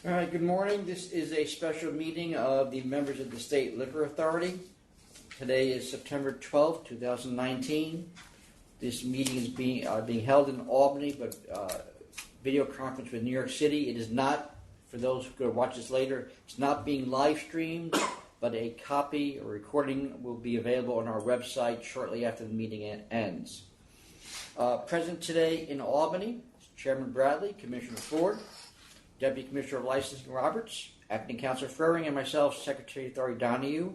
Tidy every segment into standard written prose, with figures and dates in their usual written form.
All right, good morning. This is a special meeting of the members of the State Liquor Authority. Today is September 12th, 2019. This meeting is being held in Albany, but video conference with New York City. It is not, for those who could watch this later, it's not being live streamed, but a copy or recording will be available on our website shortly after the meeting ends. Present today in Albany is Chairman Bradley, Commissioner Ford, Deputy Commissioner of Licensing Roberts, Acting Councilor Furring, and myself, Secretary of Authority Donahue.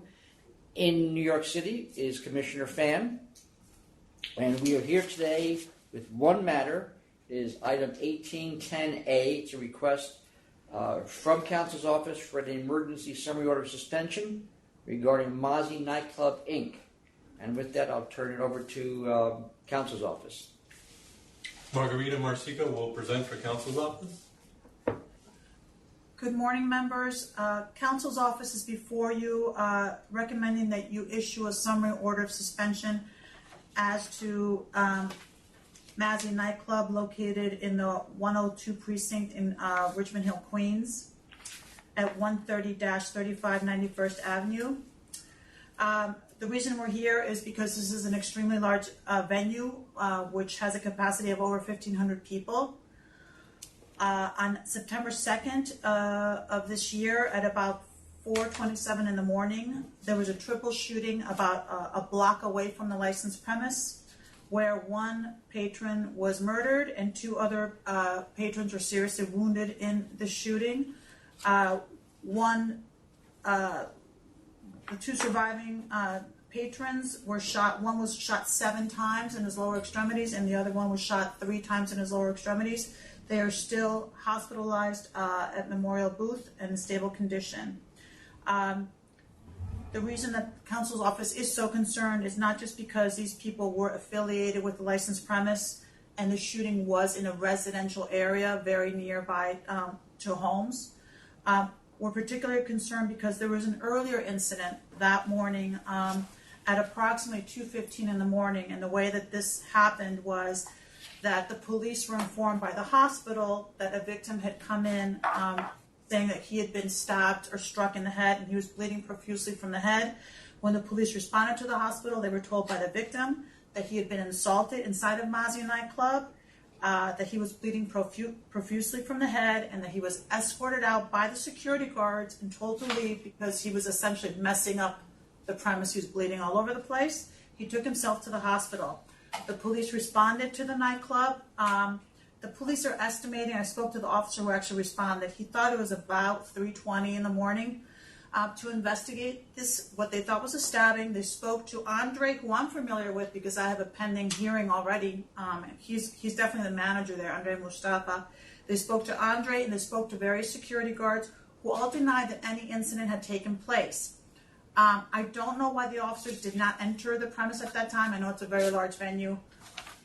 In New York City is Commissioner Pham, and we are here today with one matter. It is item 1810A. It's a request from Council's office for an emergency summary order of suspension regarding Mozzie Nightclub, Inc. And with that, I'll turn it over to Council's office. Margarita Marsica will present for Council's office. Good morning, members. Council's office is before you, recommending that you issue a summary order of suspension as to Mozzie Nightclub, located in the 102 precinct in Richmond Hill, Queens, at 130-35 91st Avenue. The reason we're here is because this is an extremely large venue, which has a capacity of over 1,500 people. On September 2nd of this year, at about 4:27 in the morning, there was a triple shooting about a block away from the licensed premise, where one patron was murdered and two other patrons were seriously wounded in the shooting. The two surviving patrons were shot. One was shot 7 times in his lower extremities, and the other one was shot 3 times in his lower extremities. They are still hospitalized at Memorial Booth in stable condition. The reason that Council's office is so concerned is not just because these people were affiliated with the licensed premise and the shooting was in a residential area very nearby to homes. We're particularly concerned because there was an earlier incident that morning at approximately 2:15 in the morning, and the way that this happened was that the police were informed by the hospital that a victim had come in saying that he had been stabbed or struck in the head and he was bleeding profusely from the head. When the police responded to the hospital, they were told by the victim that he had been assaulted inside of Mozzie Nightclub, that he was bleeding profusely from the head, and that he was escorted out by the security guards and told to leave because he was essentially messing up the premise. He was bleeding all over the place. He took himself to the hospital. The police responded to the nightclub. The police are estimating, I spoke to the officer who actually responded, he thought it was about 3:20 in the morning to investigate this, what they thought was a stabbing. They spoke to Andre, who I'm familiar with because I have a pending hearing already. He's definitely the manager there, Andre Mustafa. They spoke to Andre and they spoke to various security guards who all denied that any incident had taken place. I don't know why the officers did not enter the premise at that time. I know it's a very large venue,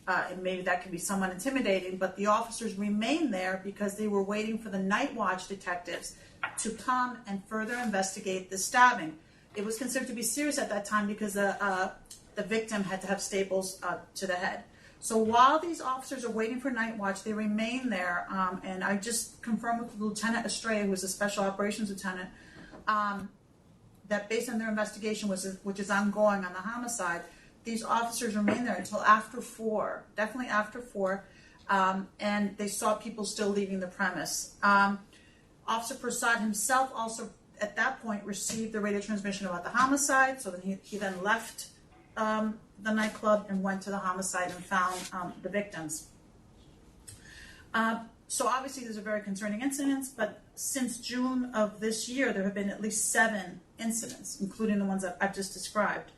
and maybe that can be somewhat intimidating, but the officers remained there because they were waiting for the night watch detectives to come and further investigate the stabbing. It was considered to be serious at that time because the victim had to have staples to the head. So while these officers are waiting for night watch, they remain there, and I just confirmed with Lieutenant Estrella, who was a special operations lieutenant, that based on their investigation, which is ongoing on the homicide, these officers remained there until after 4, definitely after 4, and they saw people still leaving the premise. Officer Prasad himself also, at that point, received the radio transmission about the homicide, so then he then left the nightclub and went to the homicide and found the victims. So obviously these are very concerning incidents, but since June of this year, there have been at least 7 incidents, including the ones that I've just described.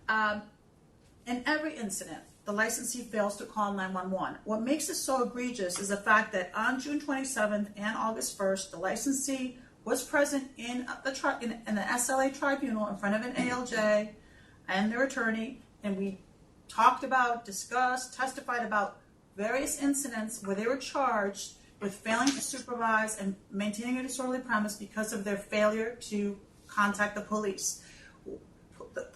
In every incident, the licensee fails to call 911. What makes this so egregious is the fact that on June 27th and August 1st, the licensee was present in the SLA tribunal in front of an ALJ and their attorney, and we talked about, discussed, testified about various incidents where they were charged with failing to supervise and maintaining a disorderly premise because of their failure to contact the police.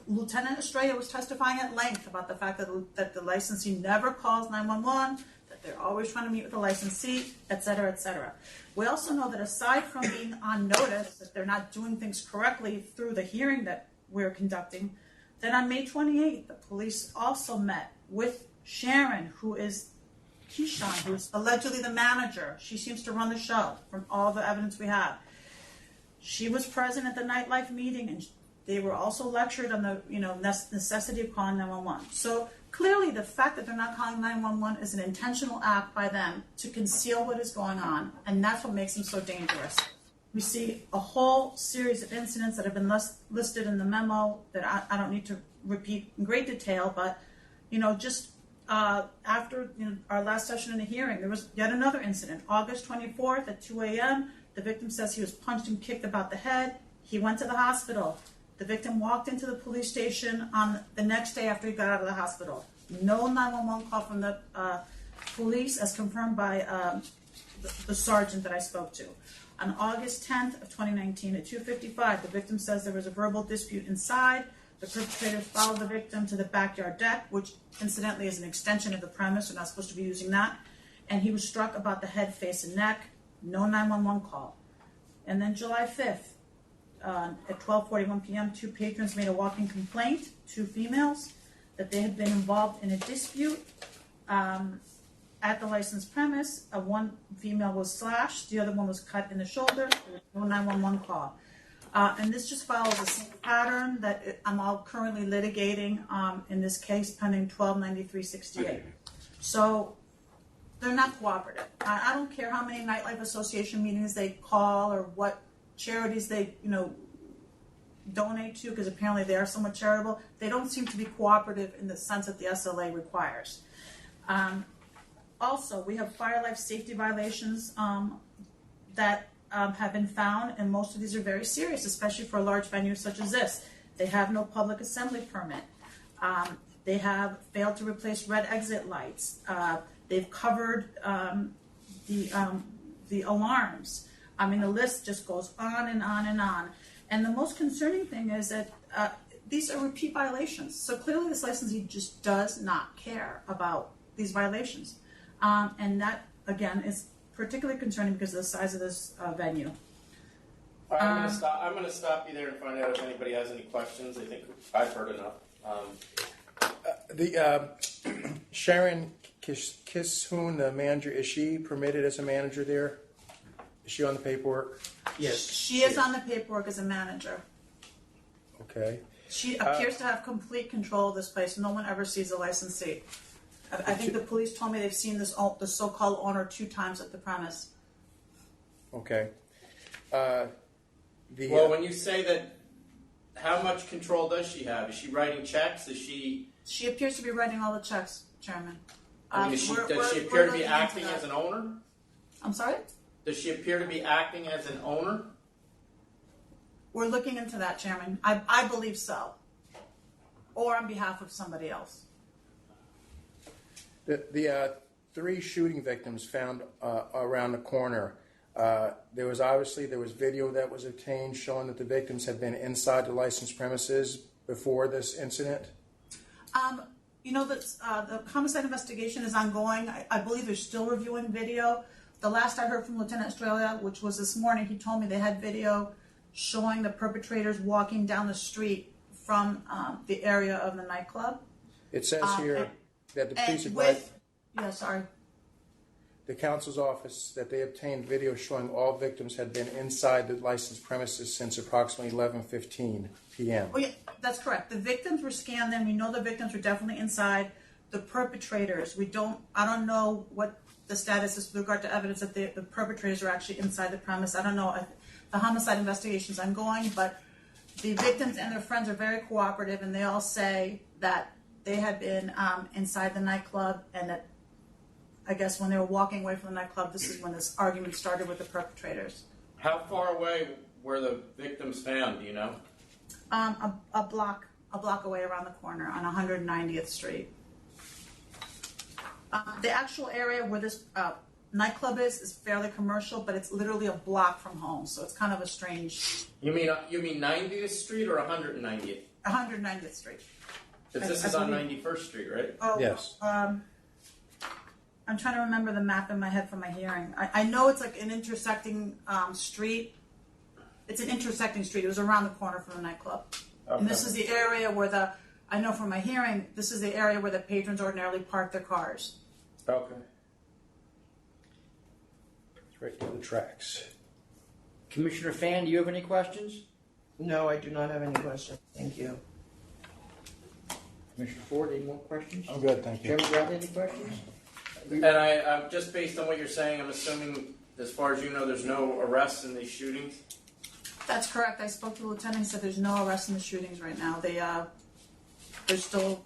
Lieutenant Estrella was testifying at length about the fact that the licensee never calls 911, that They're always trying to meet with the licensee, et cetera, et cetera. We also know that aside from being on notice that they're not doing things correctly through the hearing that we're conducting, then on May 28th, the police also met with Sharon, who is Keyshawn, who's allegedly the manager. She seems to run the show from all the evidence we have. She was present at the nightlife meeting, and they were also lectured on the necessity of calling 911. So clearly the fact that they're not calling 911 is an intentional act by them to conceal what is going on, and that's what makes them so dangerous. We see a whole series of incidents that have been listed in the memo that I don't need to repeat in great detail, but just after our last session in the hearing, there was yet another incident. August 24th at 2 a.m., the victim says he was punched and kicked about the head. He went to the hospital. The victim walked into the police station on the next day after he got out of the hospital. No 911 call from the police, as confirmed by the sergeant that I spoke to. On August 10th of 2019 at 2:55, the victim says there was a verbal dispute inside. The perpetrators followed the victim to the backyard deck, which incidentally is an extension of the premise. We're not supposed to be using that. And he was struck about the head, face, and neck. No 911 call. And then July 5th, at 12:41 p.m., two patrons made a walking complaint, two females, that they had been involved in a dispute at the licensed premise. One female was slashed, the other one was cut in the shoulder. There was no 911 call. And this just follows the same pattern that I'm all currently litigating in this case pending 129368. So they're not cooperative. I don't care how many nightlife association meetings they call or what charities they donate to, because apparently they are somewhat charitable. They don't seem to be cooperative in the sense that the SLA requires. Also, we have fire life safety violations that have been found, and most of these are very serious, especially for a large venue such as this. They have no public assembly permit. They have failed to replace red exit lights. They've covered the alarms. I mean, the list just goes on and on and on. And the most concerning thing is that these are repeat violations. So clearly this licensee just does not care about these violations. And that, again, is particularly concerning because of the size of this venue. All right, I'm going to stop you there and find out if anybody has any questions. I think I've heard enough. Sharon Kishoon, the manager, is she permitted as a manager there? Is she on the paperwork? Yes. She is on the paperwork as a manager. Okay. She appears to have complete control of this place. No one ever sees a licensee. I think the police told me they've seen the so-called owner 2 times at the premise. Okay. Well, when you say that, how much control does she have? Is she writing checks? Is she? She appears to be writing all the checks, Chairman. I mean, does she appear to be acting as an owner? I'm sorry? Does she appear to be acting as an owner? We're looking into that, Chairman. I believe so. Or on behalf of somebody else. The 3 shooting victims found around the corner, there was video that was obtained showing that the victims had been inside the licensed premises before this incident. The homicide investigation is ongoing. I believe they're still reviewing video. The last I heard from Lieutenant Estrella, which was this morning, he told me they had video showing the perpetrators walking down the street from the area of the nightclub. It says here that the police advised the counsel's office that they obtained video showing all victims had been inside the licensed premises since approximately 11:15 p.m. Oh yeah, that's correct. The victims were scanned then. We know the victims were definitely inside. The perpetrators, I don't know what the status is with regard to evidence that the perpetrators are actually inside the premise. I don't know. The homicide investigation is ongoing, but the victims and their friends are very cooperative, and they all say that they had been inside the nightclub, and that I guess when they were walking away from the nightclub, this is when this argument started with the perpetrators. How far away were the victims found, do you know? A block away around the corner on 190th Street. The actual area where this nightclub is fairly commercial, but it's literally a block from home, so it's kind of a strange. You mean 90th Street or 190th? 190th Street. Because this is on 91st Street, right? Oh, yes. I'm trying to remember the map in my head from my hearing. I know it's like an intersecting street. It's an intersecting street. It was around the corner from the nightclub. Okay. And this is the area where I know from my hearing, this is the area where the patrons ordinarily park their cars. Okay. It's right near the tracks. Commissioner Fan, do you have any questions? No, I do not have any questions. Thank you. Commissioner Ford, any more questions? I'm good, thank you. Chairman Bradley, any questions? And I'm just based on what you're saying, I'm assuming, as far as you know, there's no arrests in these shootings? That's correct. I spoke to the lieutenant. He said there's no arrests in the shootings right now. They're still,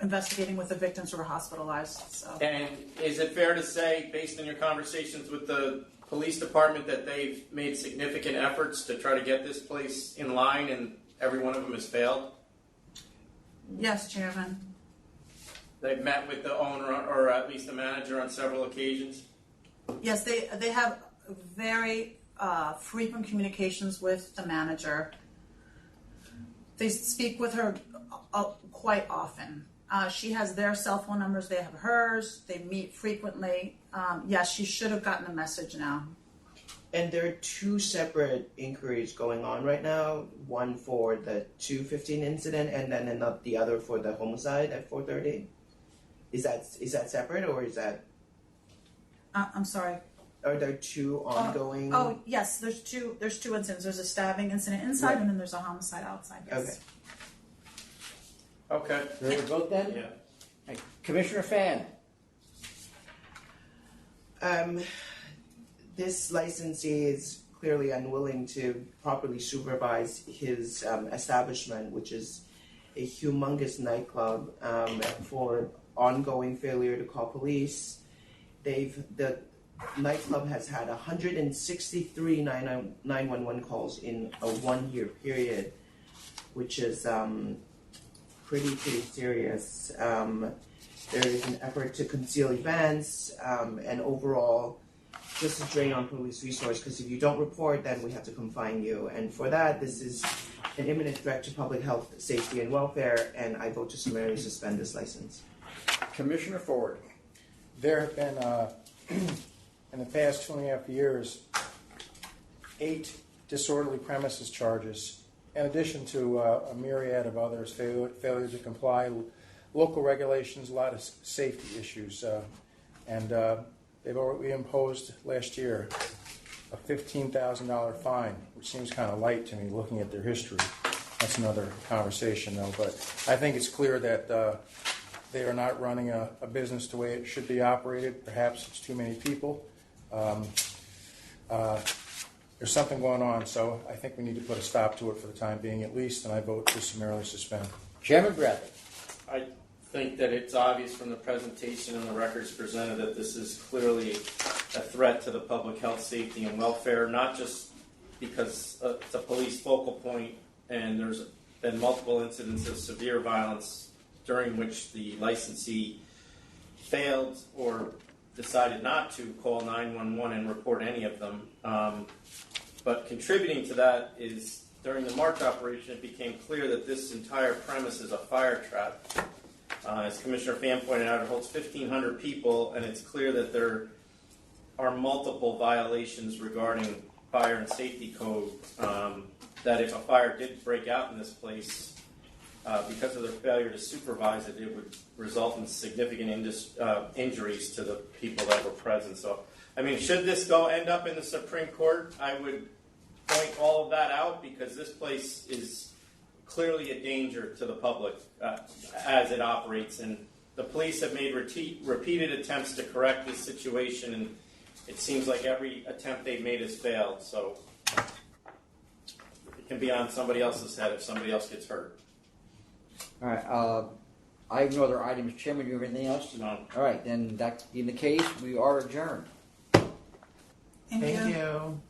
investigating with the victims who were hospitalized. So. And is it fair to say, based on your conversations with the police department, that they've made significant efforts to try to get this place in line and every one of them has failed? Yes, Chairman. They've met with the owner or at least the manager on several occasions? Yes, they have very frequent communications with the manager. They speak with her quite often. She has their cell phone numbers. They have hers. They meet frequently. Yes, she should have gotten the message now. And there are two separate inquiries going on right now. One for the 2:15 incident, and then the other for the homicide at 4:30. Is that separate, or is that? I'm sorry. Are there two ongoing? Oh, yes. There's two incidents. There's a stabbing incident inside, Right. and then there's a homicide outside. Yes. Okay. Ready to vote then? Yeah. Hey, Commissioner Fan. This licensee is clearly unwilling to properly supervise his establishment, which is a humongous nightclub, for ongoing failure to call police. The nightclub has had 163 911 calls in a 1-year period, which is pretty serious. There is an effort to conceal events, and overall just a drain on police resource, because if you don't report, then we have to confine you. And for that, this is an imminent threat to public health, safety, and welfare, and I vote to summarily suspend this license. Commissioner Ford. There have been, in the past 2.5 years, 8 disorderly premises charges, in addition to a myriad of others, failure to comply, local regulations, a lot of safety issues. They've already imposed last year a $15,000 fine, which seems kind of light to me looking at their history. That's another conversation, though. But I think it's clear that they are not running a business the way it should be operated. Perhaps it's too many people. There's something going on, so I think we need to put a stop to it for the time being at least, and I vote to summarily suspend. Chairman Bradley. I think that it's obvious from the presentation and the records presented that this is clearly a threat to the public health, safety, and welfare, not just because it's a police focal point and there's been multiple incidents of severe violence during which the licensee failed or decided not to call 911 and report any of them. But contributing to that is during the March operation, it became clear that this entire premise is a fire trap. As Commissioner Fan pointed out, it holds 1,500 people, and it's clear that there are multiple violations regarding fire and safety code, that if a fire did break out in this place, because of their failure to supervise it, it would result in significant injuries to the people that were present. So, I mean, should this end up in the Supreme Court, I would point all of that out, because this place is clearly a danger to the public as it operates, and the police have made repeated attempts to correct this situation, and it seems like every attempt they've made has failed. So it can be on somebody else's head if somebody else gets hurt. All right. I have no other items. Chairman, do you have anything else? No. All right. Then that being the case, we are adjourned. Thank you. Thank you.